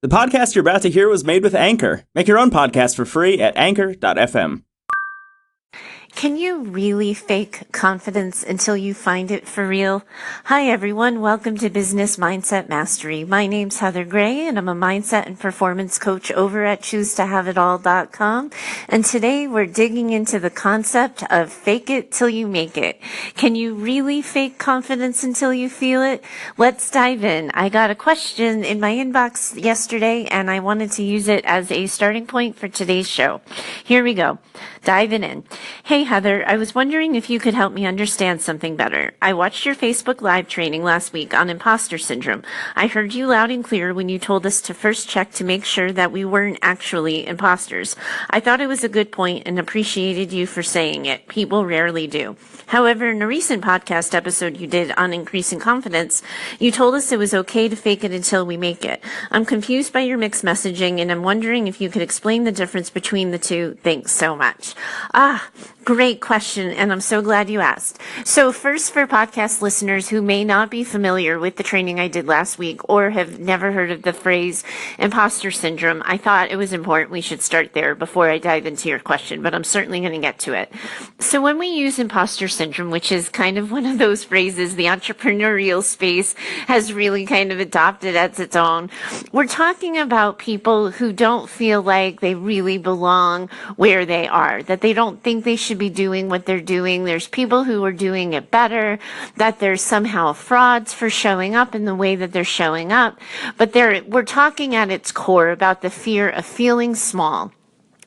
The podcast you're about to hear was made with Anchor. Make your own podcast for free at anchor.fm. Can you really fake confidence until you find it for real? Hi, everyone. Welcome to Business Mindset Mastery. My name's Heather Gray, and I'm a mindset and performance coach over at ChooseToHaveItAll.com. And today we're digging into the concept of fake it till you make it. Can you really fake confidence until you feel it? Let's dive in. I got a question in my inbox yesterday, and I wanted to use it as a starting point for today's show. Here we go. Diving in. Hey, Heather, I was wondering if you could help me understand something better. I watched your Facebook Live training last week on imposter syndrome. I heard you loud and clear when you told us to first check to make sure that we weren't actually imposters. I thought it was a good point and appreciated you for saying it. People rarely do. However, in a recent podcast episode you did on increasing confidence, you told us it was okay to fake it until we make it. I'm confused by your mixed messaging, and I'm wondering if you could explain the difference between the two. Thanks so much. Great question, and I'm so glad you asked. So first, for podcast listeners who may not be familiar with the training I did last week or have never heard of the phrase imposter syndrome, I thought it was important we should start there before I dive into your question, but I'm certainly going to get to it. So when we use imposter syndrome, which is kind of one of those phrases the entrepreneurial space has really kind of adopted as its own, we're talking about people who don't feel like they really belong where they are, that they don't think they should be doing what they're doing. There's people who are doing it better, that there's somehow frauds for showing up in the way that they're showing up. But we're talking at its core about the fear of feeling small.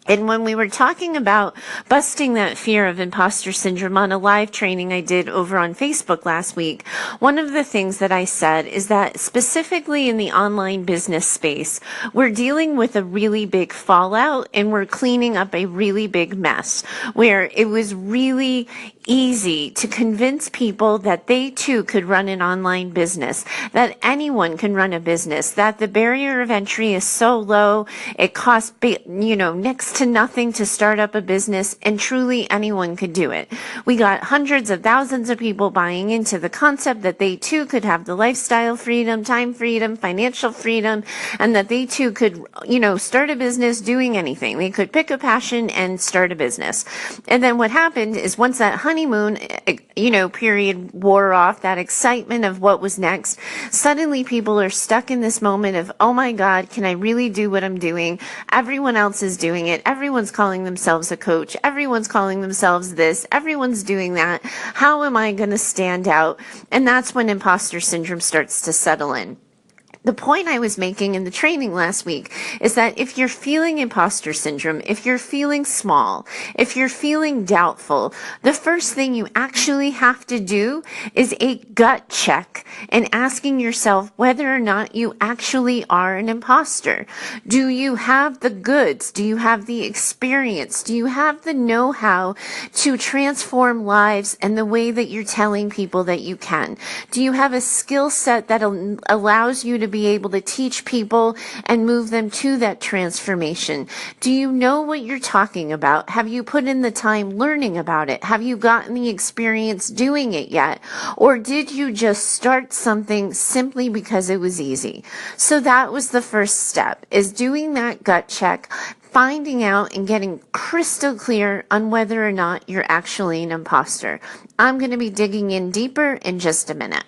And when we were talking about busting that fear of imposter syndrome on a live training I did over on Facebook last week, one of the things that I said is that specifically in the online business space, we're dealing with a really big fallout and we're cleaning up a really big mess where it was really easy to convince people that they too could run an online business, that anyone can run a business, that the barrier of entry is so low, it costs, next to nothing to start up a business, and truly anyone could do it. We got hundreds of thousands of people buying into the concept that they too could have the lifestyle freedom, time freedom, financial freedom, and that they too could, start a business doing anything. They could pick a passion and start a business. And then what happened is once that honeymoon, period wore off, that excitement of what was next, suddenly people are stuck in this moment of, oh my God, can I really do what I'm doing? Everyone else is doing it. Everyone's calling themselves a coach. Everyone's calling themselves this. Everyone's doing that. How am I going to stand out? And that's when imposter syndrome starts to settle in. The point I was making in the training last week is that if you're feeling imposter syndrome, if you're feeling small, if you're feeling doubtful, the first thing you actually have to do is a gut check and asking yourself whether or not you actually are an imposter. Do you have the goods? Do you have the experience? Do you have the know-how to transform lives and the way that you're telling people that you can? Do you have a skill set that allows you to be able to teach people and move them to that transformation? Do you know what you're talking about? Have you put in the time learning about it? Have you gotten the experience doing it yet? Or did you just start something simply because it was easy? So that was the first step, is doing that gut check, finding out and getting crystal clear on whether or not you're actually an imposter. I'm going to be digging in deeper in just a minute.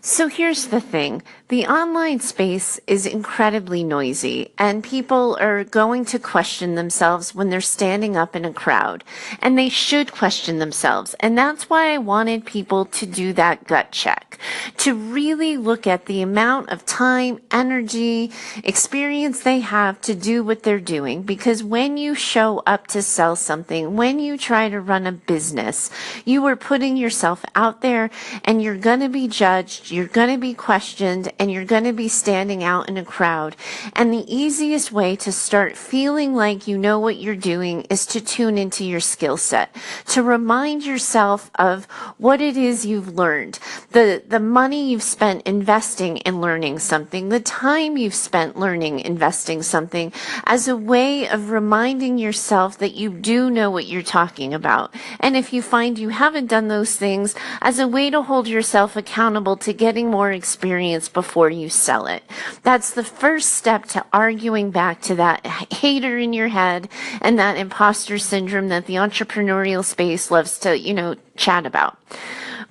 So here's the thing. The online space is incredibly noisy, and people are going to question themselves when they're standing up in a crowd, and they should question themselves. And that's why I wanted people to do that gut check, to really look at the amount of time, energy, experience they have to do what they're doing. Because when you show up to sell something, when you try to run a business, you are putting yourself out there, and you're going to be judged. You're going to be questioned, and you're going to be standing out in a crowd. And the easiest way to start feeling like you know what you're doing is to tune into your skill set, to remind yourself of what it is you've learned, the money you've spent investing in learning something, the time you've spent learning, investing something, as a way of reminding yourself that you do know what you're talking about. And if you find you haven't done those things, as a way to hold yourself accountable to getting more experience before you sell it. That's the first step to arguing back to that hater in your head and that imposter syndrome that the entrepreneurial space loves to, chat about.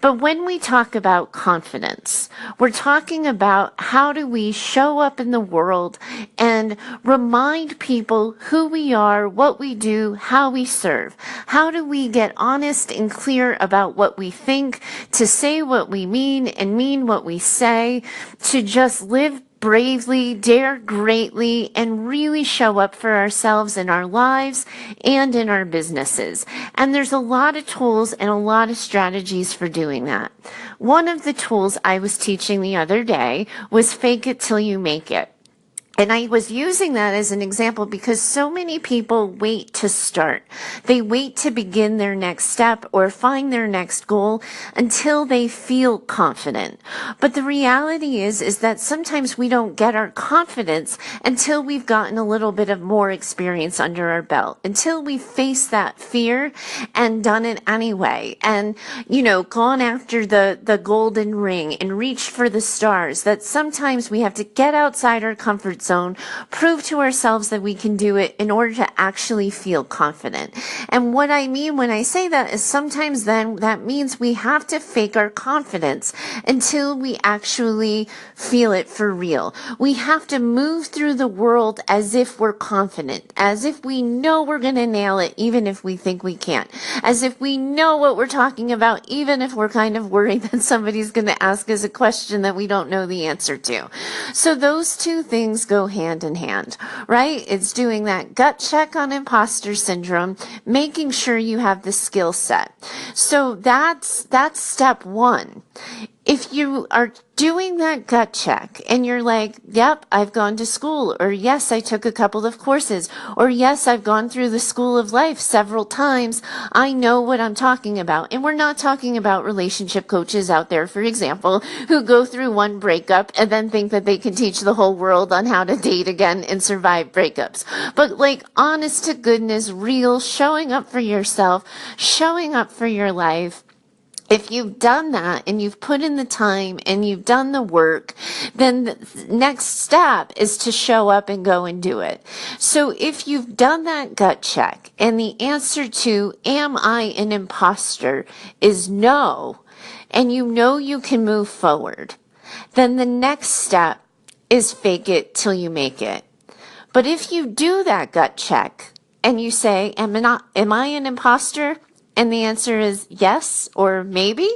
But when we talk about confidence, we're talking about how do we show up in the world and remind people who we are, what we do, how we serve. How do we get honest and clear about what we think, to say what we mean and mean what we say, to just live bravely, dare greatly, and really show up for ourselves in our lives and in our businesses. And there's a lot of tools and a lot of strategies for doing that. One of the tools I was teaching the other day was fake it till you make it. And I was using that as an example because so many people wait to start. They wait to begin their next step or find their next goal until they feel confident. But the reality is that sometimes we don't get our confidence until we've gotten a little bit of more experience under our belt, until we face that fear and done it anyway. And, gone after the golden ring and reached for the stars. That sometimes we have to get outside our comfort zone, prove to ourselves that we can do it in order to actually feel confident. And what I mean when I say that is sometimes then that means we have to fake our confidence until we actually feel it for real. We have to move through the world as if we're confident, as if we know we're going to nail it even if we think we can't, as if we know what we're talking about even if we're kind of worried that somebody's going to ask us a question that we don't know the answer to. So those two things go hand in hand, right? It's doing that gut check on imposter syndrome, making sure you have the skill set. So that's step one. If you are doing that gut check and you're like, yep, I've gone to school, or yes, I took a couple of courses, or yes, I've gone through the school of life several times, I know what I'm talking about. And we're not talking about relationship coaches out there, for example, who go through one breakup and then think that they can teach the whole world on how to date again and survive breakups. But like honest to goodness, real, showing up for yourself, showing up for your life. If you've done that and you've put in the time and you've done the work, then the next step is to show up and go and do it. So if you've done that gut check and the answer to, am I an imposter, is no, and you know you can move forward, then the next step is fake it till you make it. But if you do that gut check and you say, am I an imposter? And the answer is yes or maybe,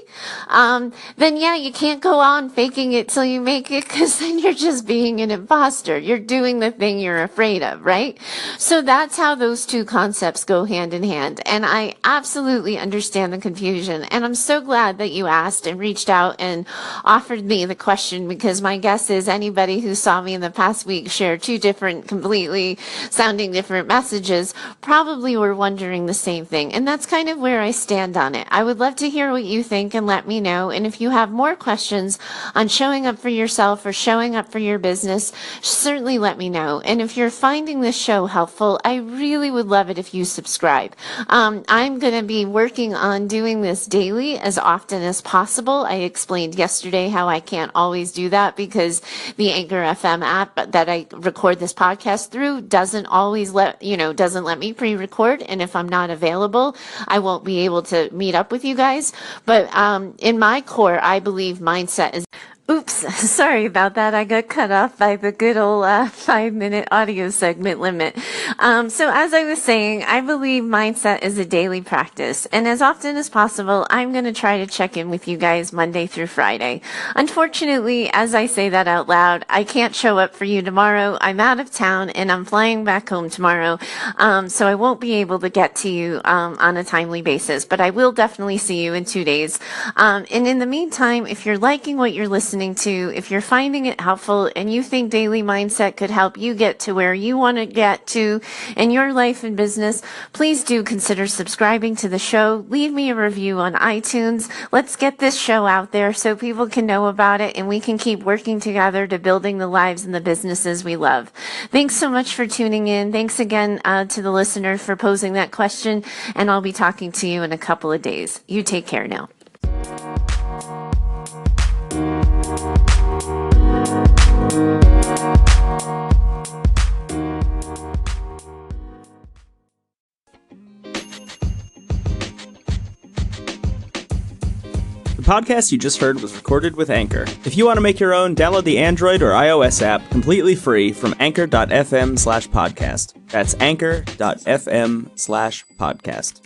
then yeah, you can't go on faking it till you make it, because then you're just being an imposter. You're doing the thing you're afraid of, right? So that's how those two concepts go hand in hand. And I absolutely understand the confusion. And I'm so glad that you asked and reached out and offered me the question, because my guess is anybody who saw me in the past week share two different, completely sounding different messages probably were wondering the same thing. And that's kind of where I stand on it. I would love to hear what you think and let me know. And if you have more questions on showing up for yourself or showing up for your business, certainly let me know. And if you're finding this show helpful, I really would love it if you subscribe. I'm going to be working on doing this daily as often as possible. I explained yesterday how I can't always do that because the Anchor FM app that I record this podcast through doesn't let me pre-record. And if I'm not available, I won't be able to meet up with you guys. But in my core, I believe mindset is... Oops, sorry about that. I got cut off by the good old 5-minute audio segment limit. So as I was saying, I believe mindset is a daily practice. And as often as possible, I'm going to try to check in with you guys Monday through Friday. Unfortunately, as I say that out loud, I can't show up for you tomorrow. I'm out of town and I'm flying back home tomorrow. So I won't be able to get to you on a timely basis, but I will definitely see you in 2 days. And in the meantime, if you're liking what you're listening to. If you're finding it helpful and you think Daily Mindset could help you get to where you want to get to in your life and business, please do consider subscribing to the show. Leave me a review on iTunes. Let's get this show out there so people can know about it and we can keep working together to building the lives and the businesses we love. Thanks so much for tuning in. Thanks again to the listener for posing that question, and I'll be talking to you in a couple of days. You take care now. The podcast you just heard was recorded with Anchor. If you want to make your own, download the Android or iOS app completely free from anchor.fm/podcast. That's anchor.fm/podcast.